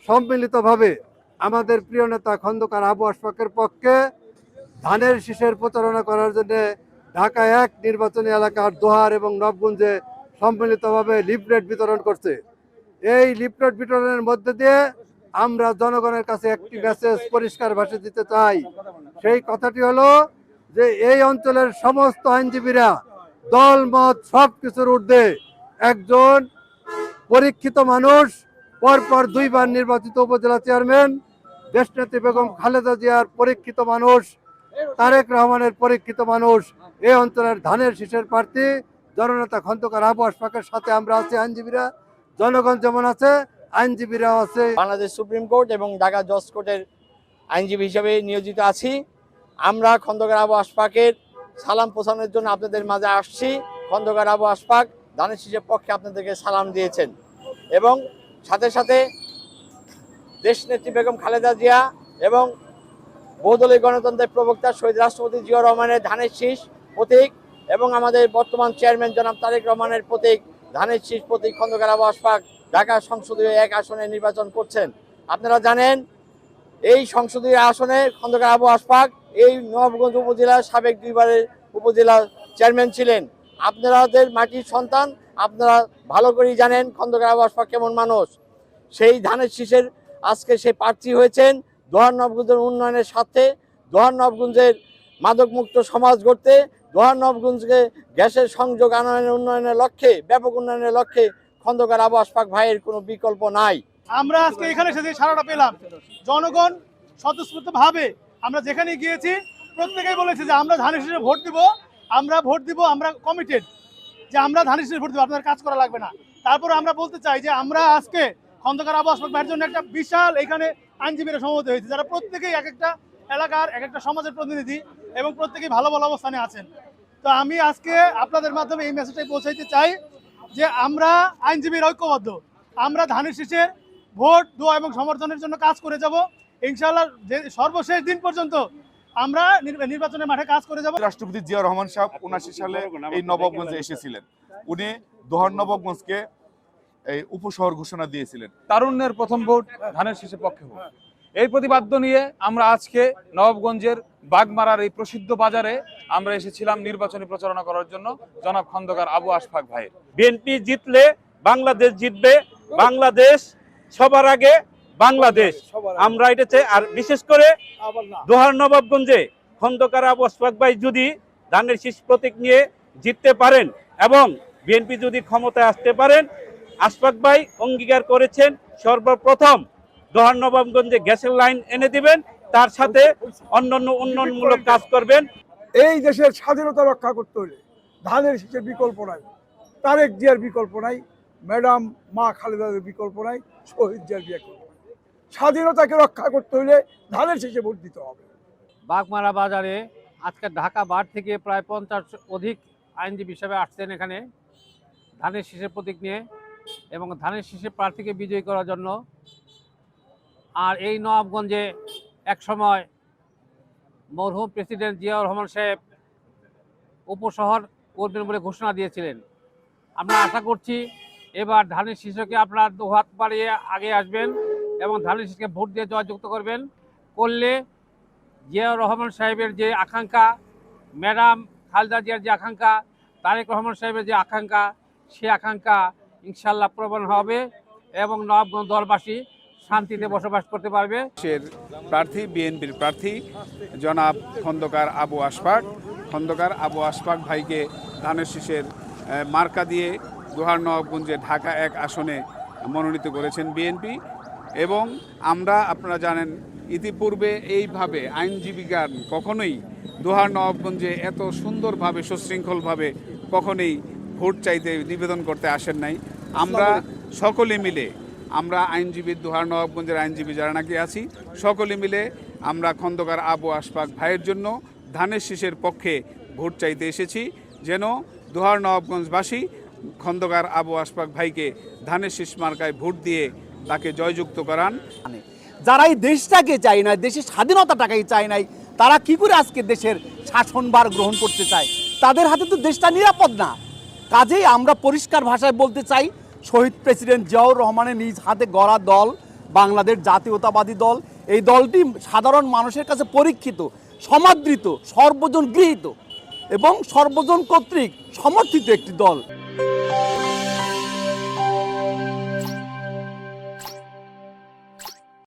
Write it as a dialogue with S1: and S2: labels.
S1: সম্মিলিতভাবে আমাদের প্রিয় নেতা খন্দকার আবু আশফাকের পক্ষে ধানের শীষের প্রচারণা করার জন্য ঢাকা ১ নির্বাচনী এলাকার দোহার এবং নবগঞ্জে সম্মিলিতভাবে লিফলেট বিতরণ করছে। এই লিফলেট বিতরণের মধ্যে দিয়ে আমরা জনগণের কাছে একটি মেসেজ পরিষ্কার ভাষায় দিতে চাই। সেই কথাটি হলো যে এই অঞ্চলের সমস্ত আইনজীবীরা দল মত সব কিছুর ঊর্ধ্বে একজন পরীক্ষিত মানুষ, পরপর 2 বার নির্বাচিত উপজেলা চেয়ারম্যান, দেশনেত্রী বেগম খালেদা জিয়ার পরীক্ষিত মানুষ, তারেক রহমানের পরীক্ষিত মানুষ, এই অঞ্চলের ধানের শীষের প্রার্থী জননেতা খন্দকার আবু আশফাকের সাথে আমরা আছি। আইনজীবীরা, জনগণ যেমন আছে আইনজীবীরাও আছে।
S2: বাংলাদেশ সুপ্রিম কোর্ট এবং ঢাকা জজ কোর্টের আইনজীবী হিসেবে নিয়োজিত আছি। আমরা খন্দকার আবু আশফাকের সালাম পৌঁছানোর জন্য আপনাদের মাঝে আসছি। খন্দকার আবু আশফাক ধানের শীষের পক্ষে আপনাদেরকে সালাম দিয়েছেন এবং সাথে সাথে দেশনেত্রী বেগম খালেদা জিয়া এবং বহুদলীয় গণতন্ত্রের প্রবক্তা শহীদ রাষ্ট্রপতি জিয়াউর রহমানের ধানের শীষ প্রতীক এবং আমাদের বর্তমান চেয়ারম্যান জনাব তারেক রহমানের প্রতীক ধানের শীষ প্রতীক খন্দকার আবু আশফাক ঢাকা সংসদীয় 1 আসনে নির্বাচন করছেন। আপনারা জানেন এই সংসদীয় আসনে খন্দকার আবু আশফাক এই নবাবগঞ্জ উপজেলার সাবেক 2 বারের উপজেলা চেয়ারম্যান ছিলেন। আপনাদের মাটির সন্তান, আপনারা ভালো করেই জানেন খন্দকার আবু আশফাক কেমন মানুষ। সেই ধানের শীষের আজকে সে প্রার্থী হয়েছেন দোহার নবগঞ্জের উন্নয়নের স্বার্থে, দোহার নবগঞ্জের মাদকমুক্ত সমাজ গড়তে, দোহার নবগঞ্জকে গ্যাসের সংযোগ আনয়নের উন্নয়নের লক্ষ্যে, ব্যাপক উন্নয়নের লক্ষ্যে খন্দকার আবু আশফাক ভাইয়ের কোনো বিকল্প নাই।
S3: আমরা আজকে এখানে এসে যে সাড়াটা পেলাম, জনগণ স্বতঃস্ফূর্তভাবে আমরা যেখানে গিয়েছি প্রত্যেকেই বলেছে যে আমরা ধানের শীষে ভোট দিব, আমরা কমিটেড যে আমরা ধানের শীষে ভোট দিব, আপনাদের কাজ করা লাগবে না। তারপরে আমরা বলতে চাই যে আমরা আজকে খন্দকার আবু আশফাক ভাইয়ের জন্য একটা বিশাল এখানে আইনজীবীরা সমবেত হয়েছে, যারা প্রত্যেকেই এক একটা এলাকার এক একটা সমাজের প্রতিনিধি এবং প্রত্যেকেই ভালো ভালো অবস্থানে আছেন। তো আমি আজকে আপনাদের মাধ্যমে এই মেসেজটাই পৌঁছাইতে চাই যে আমরা আইনজীবীর ঐক্যবদ্ধ, আমরা ধানের শীষের ভোট, দোয়া এবং সমর্থনের জন্য কাজ করে যাব ইনশাআল্লাহ। যে সর্বশেষ দিন পর্যন্ত আমরা নির্বাচনের মাঠে কাজ করে যাব।
S4: রাষ্ট্রপতি জিয়াউর রহমান সাহেব 79 সালে এই নবাবগঞ্জে এসেছিলেন। উনি দোহার নবাবগঞ্জকে এই উপশহর ঘোষণা দিয়েছিলেন।
S5: তারুণ্যের প্রথম ভোট ধানের শীষের পক্ষে হোক, এই প্রতিপাদ্য নিয়ে আমরা আজকে নবাবগঞ্জের বাগমারার এই প্রসিদ্ধ বাজারে আমরা এসেছিলাম নির্বাচনী প্রচারণা করার জন্য জনাব খন্দকার আবু আশফাক ভাইয়ের।
S6: বিএনপি জিতলে বাংলাদেশ জিতবে, বাংলাদেশ সবার আগে, বাংলাদেশ আমরা এটা চাই। আর বিশেষ করে দোহার নবাবগঞ্জে খন্দকার আবু আশফাক ভাই যদি ধানের শীষ প্রতীক নিয়ে জিততে পারেন এবং বিএনপি যদি ক্ষমতায় আসতে পারেন, আশফাক ভাই অঙ্গীকার করেছেন সর্বপ্রথম দোহার নবাবগঞ্জে গ্যাসের লাইন এনে দিবেন, তার সাথে অন্যান্য উন্নয়নমূলক কাজ করবেন।
S7: এই দেশের স্বাধীনতা রক্ষা করতে হলে ধানের শীষের বিকল্প নাই, তারেক জিয়ার বিকল্প নাই, ম্যাডাম মা খালেদার বিকল্প নাই, শহীদ জিয়ার বিকল্প নাই। স্বাধীনতাকে রক্ষা করতে হলে ধানের শীষে ভোট দিতে হবে।
S8: বাগমারা বাজারে আজকে ঢাকা বার থেকে প্রায় 50 অধিক আইনজীবী হিসেবে আসছেন এখানে ধানের শীষের প্রতীক নিয়ে এবং ধানের শীষের প্রার্থীকে বিজয়ী করার জন্য। আর এই নবাবগঞ্জে একসময় মরহুম প্রেসিডেন্ট জিয়াউর রহমান সাহেব উপশহর করবেন বলে ঘোষণা দিয়েছিলেন। আমরা আশা করছি এবার ধানের শীষকে আপনারা 2 হাত বাড়িয়ে আগে আসবেন এবং ধানের শীষকে ভোট দিয়ে জয়যুক্ত করলে জিয়াউর রহমান সাহেবের যে আকাঙ্ক্ষা, ম্যাডাম খালেদা জিয়ার যে আকাঙ্ক্ষা, তারেক রহমান সাহেবের যে আকাঙ্ক্ষা, সে আকাঙ্ক্ষা ইনশাল্লাহ প্রবণ হবে এবং নবাবগঞ্জ দলবাসী শান্তিতে বসবাস করতে পারবে।
S4: প্রার্থী বিএনপির প্রার্থী জনাব খন্দকার আবু আশফাক, খন্দকার আবু আশফাক ভাইকে ধানের শীষের মার্কা দিয়ে দোহার নবাবগঞ্জে ঢাকা 1 আসনে মনোনীত করেছেন বিএনপি। এবং আমরা, আপনারা জানেন, ইতিপূর্বে এইভাবে আইনজীবীগণ কখনোই দোহার নবাবগঞ্জে এত সুন্দরভাবে সুশৃঙ্খলভাবে কখনোই ভোট চাইতে নিবেদন করতে আসেন নাই। আমরা সকলে মিলে, আমরা আইনজীবী, দোহার নবাবগঞ্জের আইনজীবী যারা নাকি আছি, সকলে মিলে আমরা খন্দকার আবু আশফাক ভাইয়ের জন্য ধানের শীষের পক্ষে ভোট চাইতে এসেছি, যেন দোহার নবাবগঞ্জবাসী খন্দকার আবু আশফাক ভাইকে ধানের শীষ মার্কায় ভোট দিয়ে তাকে জয়যুক্ত করান।
S9: যারা এই দেশটাকে চায় না, দেশের স্বাধীনতাটাকেই চায় নাই, তারা কি করে আজকে দেশের শাসনভার গ্রহণ করতে চায়? তাদের হাতে তো দেশটা নিরাপদ না। কাজেই আমরা পরিষ্কার ভাষায় বলতে চাই, শহীদ প্রেসিডেন্ট জিয়াউর রহমানের নিজ হাতে গড়া দল বাংলাদেশ জাতীয়তাবাদী দল। এই দলটি সাধারণ মানুষের কাছে পরীক্ষিত, সমাদৃত, সর্বজন গৃহীত এবং সর্বজন কর্তৃক সমর্থিত একটি দল।